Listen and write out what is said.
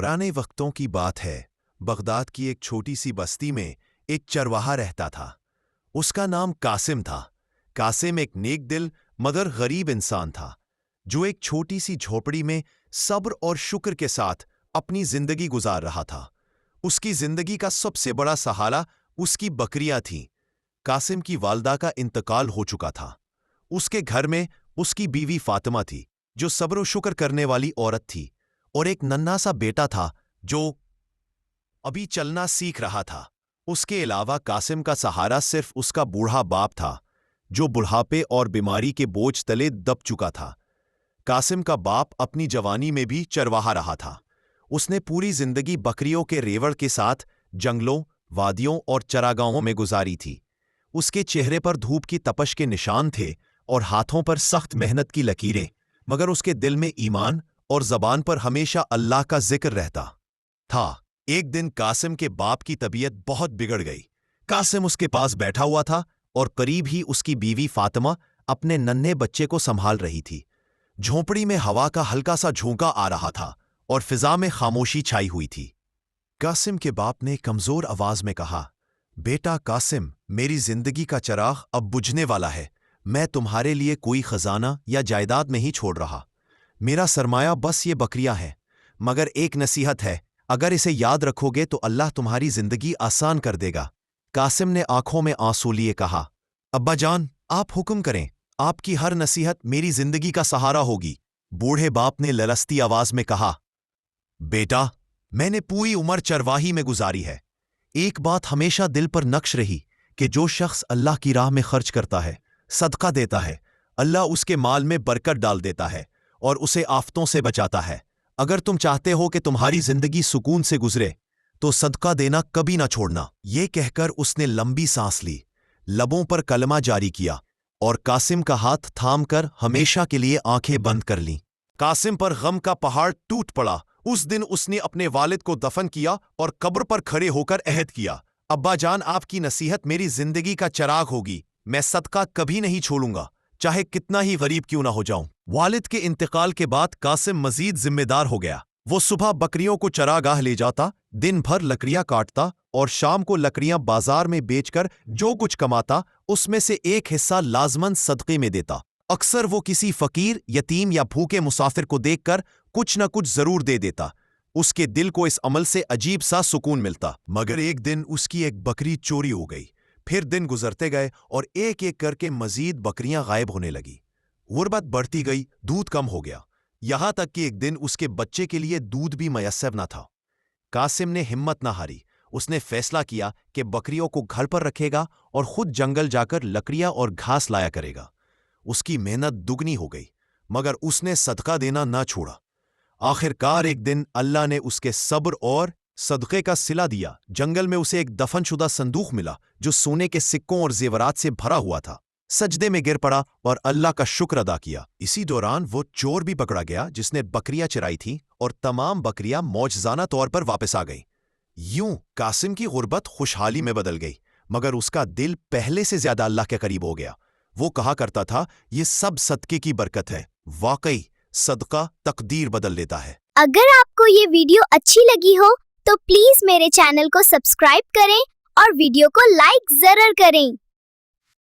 पुराने वक्तों की बात है। बगदाद की एक छोटी सी बस्ती में एक चरवाहा रहता था। उसका नाम कासिम था। कासिम एक नेक दिल मगर गरीब इंसान था, जो एक छोटी सी झोपड़ी में सब्र और शुक्र के साथ अपनी जिंदगी गुजार रहा था। उसकी जिंदगी का सबसे बड़ा सहारा उसकी बकरियां थीं। कासिम की वालदा का इंतकाल हो चुका था। उसके घर में उसकी बीवी फातिमा थी, जो सब्र और शुक्र करने वाली औरत थी, और एक नन्हा सा बेटा था जो अभी चलना सीख रहा था। उसके अलावा कासिम का सहारा सिर्फ उसका बूढ़ा बाप था, जो बुढ़ापे और बीमारी के बोझ तले दब चुका था। कासिम का बाप अपनी जवानी में भी चरवाहा रहा था। उसने पूरी जिंदगी बकरियों के रेवड़ के साथ जंगलों, वादियों और चरागाहों में गुजारी थी। उसके चेहरे पर धूप की तपश के निशान थे और हाथों पर सख्त मेहनत की लकीरें, मगर उसके दिल में ईमान और जबान पर हमेशा अल्लाह का जिक्र रहता था। एक दिन कासिम के बाप की तबीयत बहुत बिगड़ गई। कासिम उसके पास बैठा हुआ था और करीब ही उसकी बीवी फातिमा अपने नन्हे बच्चे को संभाल रही थी। झोंपड़ी में हवा का हल्का सा झोंका आ रहा था और फिजा में खामोशी छाई हुई थी। कासिम के बाप ने कमजोर आवाज में कहा, बेटा कासिम, मेरी जिंदगी का चिराग अब बुझने वाला है। मैं तुम्हारे लिए कोई खजाना या जायदाद नहीं छोड़ रहा। मेरा सरमाया बस ये बकरियां हैं। मगर एक नसीहत है, अगर इसे याद रखोगे तो अल्लाह तुम्हारी जिंदगी आसान कर देगा। कासिम ने आंखों में आंसू लिए कहा, अब्बा जान, आप हुक्म करें। आपकी हर नसीहत मेरी जिंदगी का सहारा होगी। बूढ़े बाप ने ललस्ती आवाज में कहा, बेटा, मैंने पूरी उम्र चरवाही में गुजारी है। एक बात हमेशा दिल पर नक्श रही कि जो शख्स अल्लाह की राह में खर्च करता है, सदका देता है, अल्लाह उसके माल में बरकत डाल देता है और उसे आफतों से बचाता है। अगर तुम चाहते हो कि तुम्हारी जिंदगी सुकून से गुजरे तो सदका देना कभी ना छोड़ना। ये कहकर उसने लंबी सांस ली, लबों पर कलमा जारी किया और कासिम का हाथ थामकर हमेशा के लिए आंखें बंद कर लीं। कासिम पर गम का पहाड़ टूट पड़ा। उस दिन उसने अपने वालिद को दफन किया और कब्र पर खड़े होकर अहद किया, अब्बा जान, आपकी नसीहत मेरी जिंदगी का चिराग होगी। मैं सदका कभी नहीं छोड़ूंगा, चाहे कितना ही गरीब क्यों ना हो जाऊं। वालिद के इंतकाल के बाद कासिम मजीद जिम्मेदार हो गया। वो सुबह बकरियों को चरागाह ले जाता, दिन भर लकड़ियां काटता और शाम को लकड़ियां बाजार में बेचकर जो कुछ कमाता उसमें से एक हिस्सा लाजमन सदक़े में देता। अक्सर वो किसी फकीर, यतीम या भूखे मुसाफिर को देखकर कुछ न कुछ जरूर दे देता। उसके दिल को इस अमल से अजीब सा सुकून मिलता। मगर एक दिन उसकी एक बकरी चोरी हो गई। फिर दिन गुजरते गए और एक एक करके मजीद बकरियां गायब होने लगी। गुर्बत बढ़ती गई, दूध कम हो गया, यहां तक कि एक दिन उसके बच्चे के लिए दूध भी मयस्सर न था। कासिम ने हिम्मत न हारी। उसने फैसला किया कि बकरियों को घर पर रखेगा और खुद जंगल जाकर लकड़ियां और घास लाया करेगा। उसकी मेहनत दुगनी हो गई, मगर उसने सदका देना न छोड़ा। आखिरकार एक दिन अल्लाह ने उसके सब्र और सदक़े का सिला दिया। जंगल में उसे एक दफनशुदा संदूक मिला जो सोने के सिक्कों और जेवरात से भरा हुआ था। सजदे में गिर पड़ा और अल्लाह का शुक्र अदा किया। इसी दौरान वो चोर भी पकड़ा गया जिसने बकरियां चराई थीं और तमाम बकरियां मौजज़ाना तौर पर वापस आ गईं। यूं कासिम की गुर्बत खुशहाली में बदल गई, मगर उसका दिल पहले से ज्यादा अल्लाह के करीब हो गया। वो कहा करता था, ये सब सदके की बरकत है। वाकई सदका तकदीर बदल देता है। अगर आपको ये वीडियो अच्छी लगी हो तो प्लीज मेरे चैनल को सब्सक्राइब करें और वीडियो को लाइक जरूर करें।